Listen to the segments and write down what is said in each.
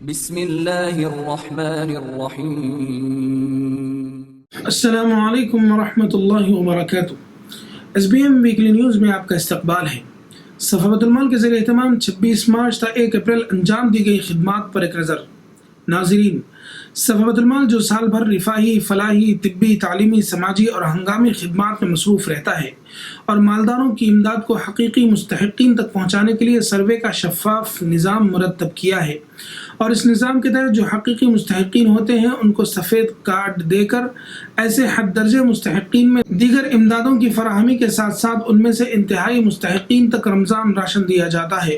بسم اللہ الرحمن الرحیم۔ السلام علیکم ورحمۃ اللہ وبرکاتہ۔ SBM ویکلی نیوز میں آپ کا استقبال ہے۔ صفحہ بیت المال کے زیر اہتمام 26 مارچ تا 1 اپریل انجام دی گئی خدمات پر ایک نظر۔ ناظرین، صفحہ بیت المال جو سال بھر رفاہی، فلاحی، طبی، تعلیمی، سماجی اور ہنگامی خدمات میں مصروف رہتا ہے اور مالداروں کی امداد کو حقیقی مستحقین تک پہنچانے کے لیے سروے کا شفاف نظام مرتب کیا ہے، اور اس نظام کے تحت جو حقیقی مستحقین ہوتے ہیں ان کو سفید کارڈ دے کر ایسے حد درجے مستحقین میں دیگر امدادوں کی فراہمی کے ساتھ ساتھ ان میں سے انتہائی مستحقین تک رمضان راشن دیا جاتا ہے۔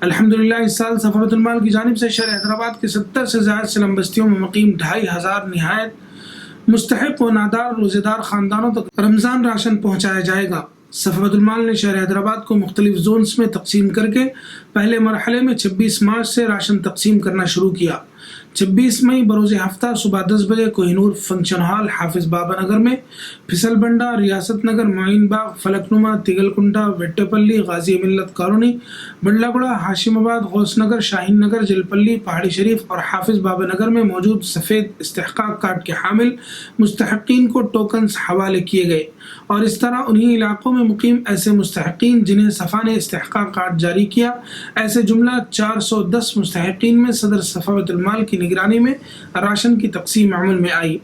الحمدللہ اس سال صفحہ بیت المال کی جانب سے شہر حیدرآباد کے 70 سے زائد سلم بستیوں میں مقیم 2500 نہایت مستحق و نادار روزے دار خاندانوں تک رمضان راشن پہنچایا جائے گا۔ صفحہ بیت المال نے شہر حیدرآباد کو مختلف زونز میں تقسیم کر کے پہلے مرحلے میں 26 مارچ سے راشن تقسیم کرنا شروع کیا۔ 26 مئی بروز ہفتہ صبح 10 بجے کوہ نور فنکشن ہال حافظ بابا نگر میں، پھسل بنڈا، ریاست نگر، معین باغ، فلک نما، تیگل کنڈا، ویٹے پلی، غازی ملت کالونی، بنڈلا گڑا، ہاشم آباد، غوث نگر، شاہین نگر، جل پلی، پہاڑی شریف اور حافظ بابا نگر میں موجود سفید استحقاق کارڈ کے حامل مستحقین کو ٹوکنز حوالے کیے گئے، اور اس طرح انہی علاقوں میں مقیم ایسے مستحقین جنہیں صفحہ نے استحقاق کارڈ جاری کیا، ایسے جملہ 410 مستحقین میں صدر صفحہ بیت المال کی نگرانی میں راشن کی تقسیم عمل میں آئی۔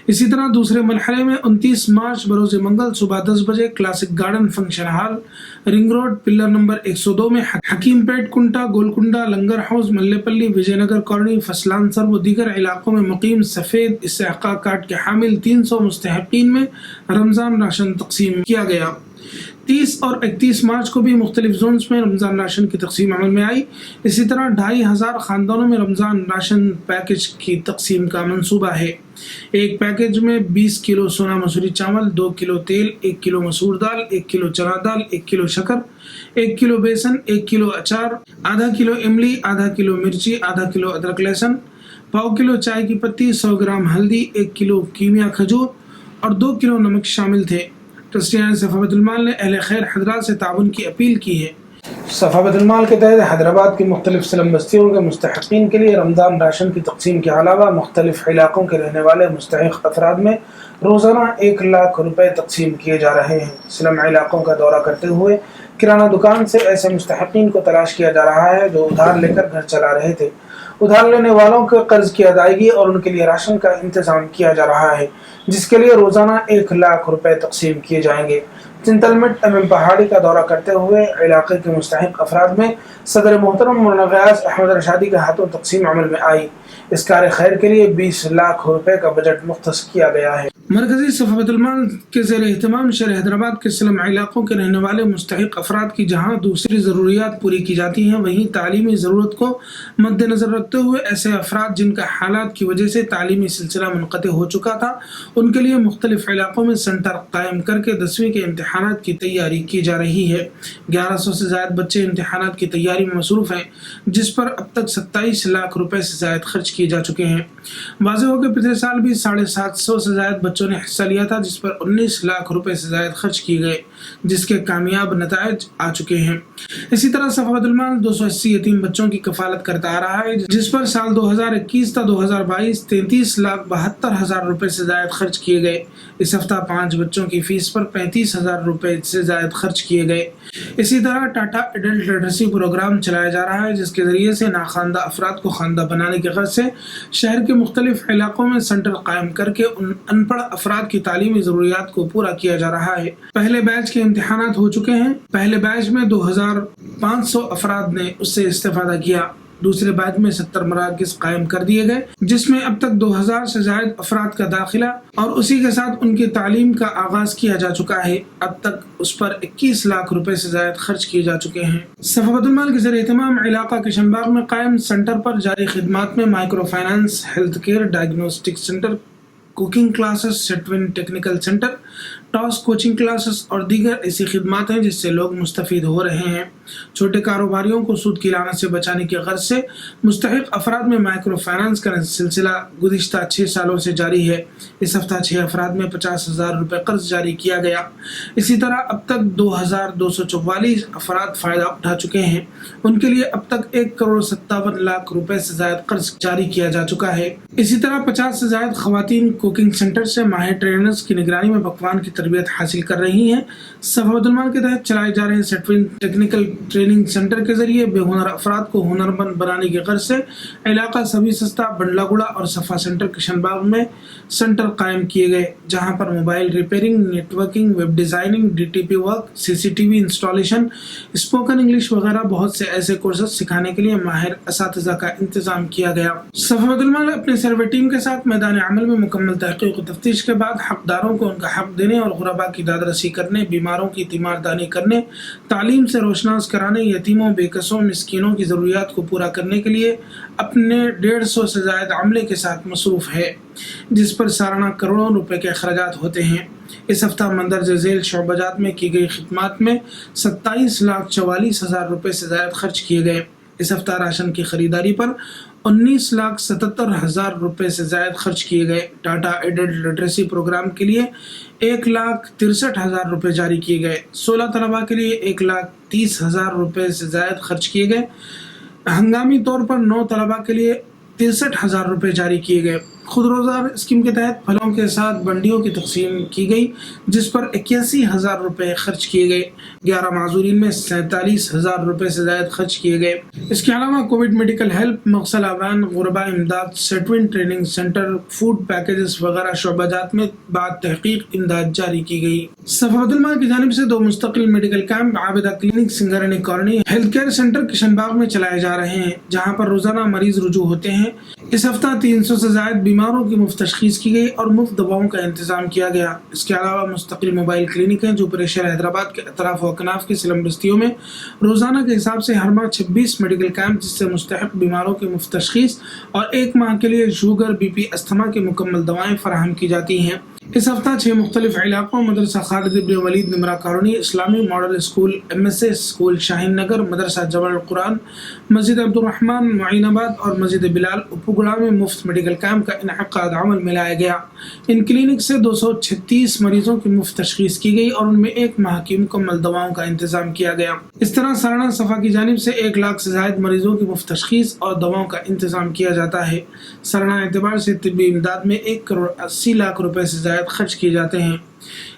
اسی طرح دوسرے مرحلے میں 29 مارچ بروز منگل صبح 10 بجے classic garden function hall, ring road, pillar number 102 میں حکیم پیٹ، کنٹا، گولکنڈا، لنگر ہاؤس، ملے پلی، وجے نگر کالونی، فسلان سر و دیگر علاقوں میں مقیم سفید استحقاق کارڈ کے حامل 300 مستحقین میں رمضان راشن تقسیم کیا گیا۔ 30 اور 31 مارچ کو بھی مختلف زونز میں رمضان راشن کی تقسیم عمل میں آئی۔ اسی طرح 2500 خاندانوں میں رمضان راشن پیکج کی تقسیم کا منصوبہ ہے۔ ایک پیکج میں 20 کلو سونا مسوری چاول، 2 کلو تیل، 1 کلو مسور دال، 1 کلو چنا دال، 1 کلو شکر، 1 کلو بیسن، 1 کلو اچار، آدھا کلو املی، آدھا کلو مرچی، آدھا کلو ادرک لہسن، پاؤ کلو چائے کی پتی، 100 گرام ہلدی، 1 کلو کیمیا کھجور اور 2 کلو نمک شامل تھے۔ ٹرسٹیان صفحہ بیت المال نے اہل خیر حضرات سے تعاون کی اپیل کی ہے۔ صفحہ بیت المال کے تحت حیدرآباد کی مختلف سلم بستیوں کے مستحقین کے لیے رمضان راشن کی تقسیم کے علاوہ مختلف علاقوں کے رہنے والے مستحق افراد میں روزانہ 1 لاکھ روپے تقسیم کیے جا رہے ہیں۔ سلم علاقوں کا دورہ کرتے ہوئے کرانہ دکان سے ایسے مستحقین کو تلاش کیا جا رہا ہے جو ادھار لے کر گھر چلا رہے تھے۔ ادھار لینے والوں کے قرض کی ادائیگی اور ان کے لیے راشن کا انتظام کیا جا رہا ہے، جس کے لیے روزانہ 1 لاکھ روپے تقسیم کیے جائیں گے۔ چنتلمٹ MM پہاڑی کا دورہ کرتے ہوئے علاقے کے مستحق افراد میں صدر محترم مولانا غیاث احمد رشادی کے ہاتھوں تقسیم عمل میں آئی۔ اس کار خیر کے لیے 20 لاکھ روپے کا بجٹ مختص کیا گیا ہے۔ مرکزی صفحہ بیت المال کے زیر اہتمام شہر حیدرآباد کے سلم علاقوں کے رہنے والے مستحق افراد کی جہاں دوسری ضروریات پوری کی جاتی ہیں، وہیں تعلیمی ضرورت کو مد نظر رکھتے ہوئے ایسے افراد جن کا حالات کی وجہ سے تعلیمی سلسلہ منقطع ہو چکا تھا، ان کے لیے مختلف علاقوں میں سینٹر قائم کر کے 10ویں کے امتحانات کی تیاری کی جا رہی ہے۔ 1100 سے زائد بچے امتحانات کی تیاری میں مصروف ہیں، جس پر اب تک 27 لاکھ روپے سے زائد خرچ کیے جا چکے ہیں۔ واضح ہو کہ پچھلے سال بھی 750 سے زائد بچوں نے حصہ لیا تھا، جس پر 19 لاکھ روپے سے زائد خرچ کیے گئے، جس کے کامیاب نتائج آ چکے ہیں۔ اسی طرح صفحہ بیت المال 280 یتیم بچوں کی کفالت کرتا آ رہا ہے، جس پر سال 2021 تا 2022 33,72,000 روپے سے زائد خرچ کیے گئے۔ اس ہفتہ 5 بچوں کی فیس پر 35,000 روپے سے زائد خرچ کیے گئے۔ اسی طرح ٹاٹا ایڈلٹ لٹریسی پروگرام چلایا جا رہا ہے، جس کے ذریعے سے ناخواندہ افراد کو خواندہ بنانے کے غرض سے شہر کے مختلف علاقوں میں سینٹر قائم کر کے ان پڑھ افراد کی تعلیمی ضروریات کو پورا کیا جا رہا ہے۔ پہلے بیچ کے امتحانات ہو چکے ہیں۔ پہلے بیچ میں 2500 افراد نے اس سے استفادہ کیا۔ دوسرے بیچ میں 70 مراکز قائم کر دیے گئے، جس میں اب تک 2000 سے زائد افراد کا داخلہ اور اسی کے ساتھ ان کی تعلیم کا آغاز کیا جا چکا ہے۔ اب تک اس پر 21 لاکھ روپے سے زائد خرچ کیے جا چکے ہیں۔ صفحہ بیت المال کے زیر اہتمام علاقہ کشن باغ میں قائم سینٹر پر جاری خدمات میں micro finance, health care, diagnostic centre, cooking classes, Setwin technical centre, TOSS coaching classes اور دیگر ایسی خدمات ہیں جس سے لوگ مستفید ہو رہے ہیں۔ چھوٹے کاروباریوں کو سود کی لعنت سے بچانے کی غرض سے مستحق افراد میں مائکرو فائنانس کا سلسلہ گزشتہ 6 سالوں سے جاری ہے۔ اس ہفتہ 6 افراد میں 50,000 روپے قرض جاری کیا گیا۔ اسی طرح اب تک 2,244 افراد فائدہ اٹھا چکے ہیں۔ ان کے لیے اب تک 1,57,00,000 روپے سے زائد قرض جاری کیا جا چکا ہے۔ اسی طرح 50 سے زائد خواتین کوکنگ سینٹر سے ماہر ٹرینرز کی نگرانی میں پکوان کی تربیت حاصل کر رہی ہیں۔ صفا بیت المال کے تحت چلائے جا رہے سیٹوین ٹیکنیکل ٹریننگ سینٹر کے ذریعے بے ہنر افراد کو ہنرمند بنانے کی غرض سے علاقہ سبھی سستا، بنڈلا گڑا اور صفا سینٹر کشن باغ میں سینٹر قائم کیے گئے، جہاں پر mobile repairing, networking, web designing, D T P work, CCTV installation, spoken English وغیرہ بہت سے ایسے کورسز سکھانے کے لیے ماہر اساتذہ کا انتظام کیا گیا۔ صفا بیت المال اپنے سروے ٹیم کے ساتھ میدان عمل میں مکمل تحقیق و تفتیش کے بعد حقداروں کو ان کا حق دینے اور غربا کی داد رسی کرنے، بیماروں کی تیماردانی کرنے، تعلیم سے روشناس کرانے، یتیموں، بے کسوں، مسکینوں کی ضروریات کو پورا کرنے کے لیے اپنے 150 سے زائد عملے کے ساتھ مصروف ہے، جس پر سالانہ کروڑوں روپے کے اخراجات ہوتے ہیں۔ اس ہفتہ مندرجہ ذیل شعبہ جات میں کی گئی خدمات میں 27,44,000 روپے سے زائد خرچ کیے گئے۔ اس ہفتہ راشن کی خریداری پر 19,77,000 روپے سے زائد خرچ کیے گئے۔ ڈاٹا ایڈڈ لٹریسی پروگرام کے لیے 1,63,000 روپے جاری کیے گئے۔ 16 طلباء کے لیے 1,30,000 روپے سے زائد خرچ کیے گئے۔ ہنگامی طور پر 9 طلباء کے لیے 63,000 روپے جاری کیے گئے۔ خود روزگار اسکیم کے تحت پھلوں کے ساتھ بنڈیوں کی تقسیم کی گئی، جس پر 81,000 روپے خرچ کیے گئے۔ 11 معذورین میں 47,000 روپے سے زائد خرچ کیے گئے۔ اس کے علاوہ کووڈ میڈیکل ہیلپ، مغسل آبان، غربا امداد، سیٹوین ٹریننگ سینٹر، فوڈ پیکیجز وغیرہ شعبہ جات میں بعد تحقیق امداد جاری کی گئی۔ صفا بیت المال کی جانب سے 2 مستقل medical camp Abida clinic, Sangrani colony, health care centre Kishan Bagh میں چلائے جا رہے ہیں، جہاں پر روزانہ مریض رجوع ہوتے ہیں۔ اس ہفتہ 300 سے زائد بیماروں کی مفت تشخیص کی گئی اور مفت دواؤں کا انتظام کیا گیا۔ اس کے علاوہ مستقل موبائل کلینک ہیں جو پورے شہر حیدرآباد کے اطراف و اکناف کی سلم بستیوں میں روزانہ کے حساب سے ہر ماہ 26 میڈیکل کیمپ، جس سے مستحق بیماروں کی مفت تشخیص اور 1 ماہ کے لیے شوگر، BP، استھما کی مکمل دوائیں فراہم کی جاتی ہیں۔ اس ہفتہ 6 مختلف علاقوں مدرسہ خالد بن ولید نمرا کالونی، اسلامی ماڈل اسکول، MSA اسکول شاہین نگر، مدرسہ جبل القرآن، مسجد عبدالرحمن معین آباد اور مسجد بلال اپوگڑا میں مفت میڈیکل کیمپ کا انعقاد عمل میں لایا گیا۔ ان کلینک سے 236 مریضوں کی مفت تشخیص کی گئی اور ان میں 1 ماہ کی مکمل دواؤں کا انتظام کیا گیا۔ اس طرح سالانہ صفا کی جانب سے 1 لاکھ سے زائد مریضوں کی مفت تشخیص اور دواؤں کا انتظام کیا جاتا ہے۔ سالانہ اعتبار سے طبی امداد میں 1,80,00,000 روپے سے زائد خرچ کیے جاتے ہیں۔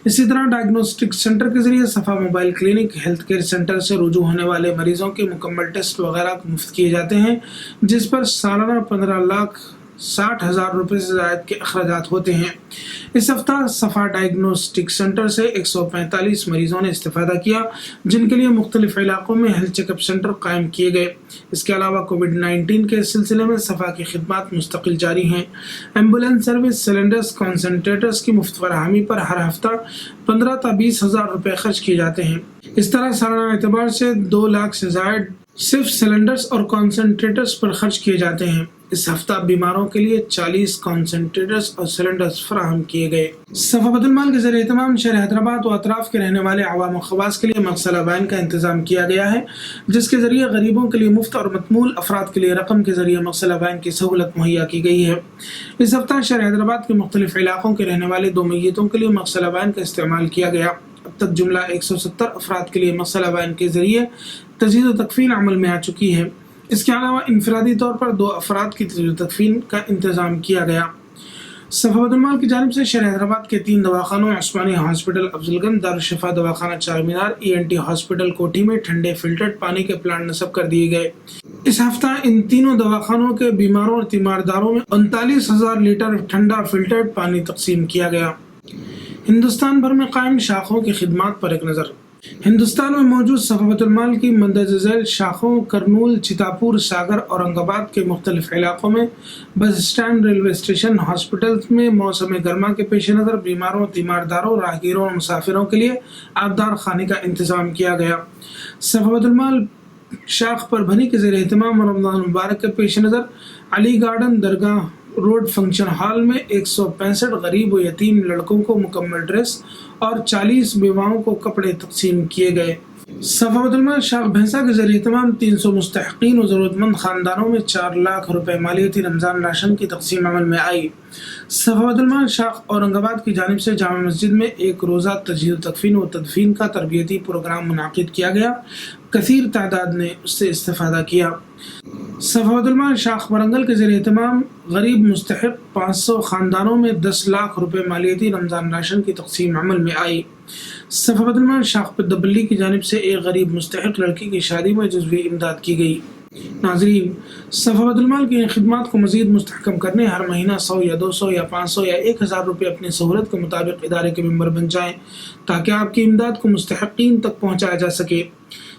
اسی طرح ڈائگنوسٹک سینٹر کے ذریعے صفا mobile clinic, health care centre سے رجوع ہونے والے مریضوں کے مکمل ٹیسٹ وغیرہ مفت کیے جاتے ہیں، جس پر سالانہ 15,60,000 روپے سے زائد کے اخراجات ہوتے ہیں۔ اس ہفتہ صفا ڈائگنوسٹک سینٹر سے 145 مریضوں نے استفادہ کیا، جن کے لیے مختلف علاقوں میں ہیلتھ چیک اپ سینٹر قائم کیے گئے۔ اس کے علاوہ کووڈ-19 کے سلسلے میں صفا کی خدمات مستقل جاری ہیں۔ ایمبولینس سروس، سلنڈرز، کنسنٹریٹرز کی مفت فراہمی پر ہر ہفتہ 15 تا 20,000 روپے خرچ کیے جاتے ہیں۔ اس طرح سالانہ اعتبار سے 2 لاکھ سے زائد صرف سلنڈرز اور کنسنٹریٹرز پر خرچ کیے جاتے ہیں۔ اس ہفتہ بیماروں کے لیے 40 کنسنٹریٹرز اور سلنڈرز فراہم کیے گئے۔ صفا بیت المال کے زیر اہتمام شہر حیدرآباد و اطراف کے رہنے والے عوام و خواص کے لیے مغسل آبان کا انتظام کیا گیا ہے، جس کے ذریعے غریبوں کے لیے مفت اور مطمول افراد کے لیے رقم کے ذریعے مغسل آبان کی سہولت مہیا کی گئی ہے۔ اس ہفتہ شہر حیدرآباد کے مختلف علاقوں کے رہنے والے 2 میتوں کے لیے مغسل آبان کا استعمال کیا گیا۔ اب تک جملہ 170 افراد کے لیے مغسل آبان کے ذریعے تجہیز و تکفین عمل میں آ چکی ہے۔ اس کے علاوہ انفرادی طور پر 2 افراد کی تجہیز و تکفین کا انتظام کیا گیا۔ صفا بیت المال کی جانب سے شہر حیدرآباد کے 3 دواخانوں، عثمانی ہاسپٹل افضل گنج، دارالشفا دواخانہ چار مینار، ENT ہاسپٹل کوٹھی میں ٹھنڈے فلٹرڈ پانی کے پلانٹ نصب کر دیے گئے۔ اس ہفتہ ان تینوں دواخانوں کے بیماروں اور تیمارداروں میں 39,000 لیٹر ٹھنڈا فلٹرڈ پانی تقسیم کیا گیا۔ ہندوستان بھر میں قائم شاخوں کی خدمات پر ایک نظر۔ ہندوستان میں موجود صفا بیت المال کی مندرجہ ذیل شاخوں کرنول، چتاپور، ساگر، اورنگ آباد کے مختلف علاقوں میں bus stand, railway station, hospitals میں موسم گرما کے پیش نظر بیماروں، تیمارداروں، راہگیروں اور مسافروں کے لیے آبدار خانے کا انتظام کیا گیا۔ صفا بیت المال شاخ پر بھنی کے زیر اہتمام رمضان مبارک کے پیش نظر علی گارڈن، درگاہ روڈ فنکشن ہال میں 165 غریب و یتیم لڑکوں کو مکمل ڈریس اور 40 بیواؤں کو کپڑے تقسیم کیے گئے۔ صفا بیت المال شاخ بھینسا کے ذریعے تمام 300 مستحقین و ضرورت مند خاندانوں میں 4 لاکھ روپے مالیتی رمضان راشن کی تقسیم عمل میں آئی۔ صفا بیت المال شاخ اورنگ آباد کی جانب سے جامع مسجد میں ایک روزہ تجہیز تکفین و تدفین کا تربیتی پروگرام منعقد کیا گیا، کثیر تعداد نے اس سے استفادہ کیا۔ صفا بیت المال شاخ ورنگل کے ذریعے تمام غریب مستحق 500 خاندانوں میں 10 لاکھ روپے مالیتی رمضان راشن کی تقسیم عمل میں آئی۔ صفا بیت المال شاخ پدبلی کی جانب سے ایک غریب مستحق لڑکی کی شادی میں جزوی امداد کی گئی۔ ناظرین، صفا بیت المال کی ان خدمات کو مزید مستحکم کرنے ہر مہینہ 100 یا 200 یا 500 یا 1000 روپے اپنی سہولت کے مطابق ادارے کے ممبر بن جائیں تاکہ آپ کی امداد کو مستحقین تک پہنچایا جا سکے۔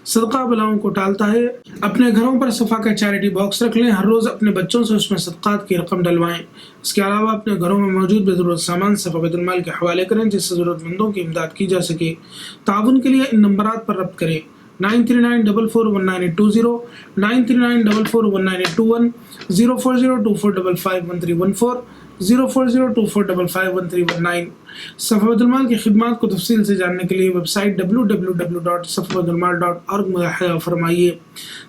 صدقہ بلاؤں کو ٹالتا ہے۔ اپنے گھروں پر صفا کا چیریٹی باکس رکھ لیں، ہر روز اپنے بچوں سے اس میں صدقات کی رقم ڈلوائیں۔ اس کے علاوہ اپنے گھروں میں موجود بے ضرورت سامان صفا بیت المال کے حوالے کریں جس سے ضرورت مندوں کی امداد کی جا سکے۔ تعاون کے لیے ان نمبرات پر رابطہ کریں: 9394419820 9394419821 04024551314 04024551319۔ صفا بیت المال کی خدمات کو تفصیل سے جاننے کے لیے ویب سائٹ www.safabetalmal.org ملاحظہ فرمائیے۔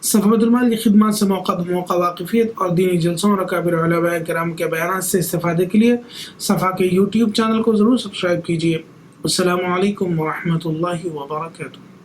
صفا بیت المال کی خدمات سے موقع بموقع واقفیت اور دینی جلسوں اور اکابر علماء کرام کے بیانات سے استفادے کے لیے صفا کے یوٹیوب چینل کو ضرور سبسکرائب کیجیے۔ السلام علیکم ورحمۃ اللہ وبرکاتہ۔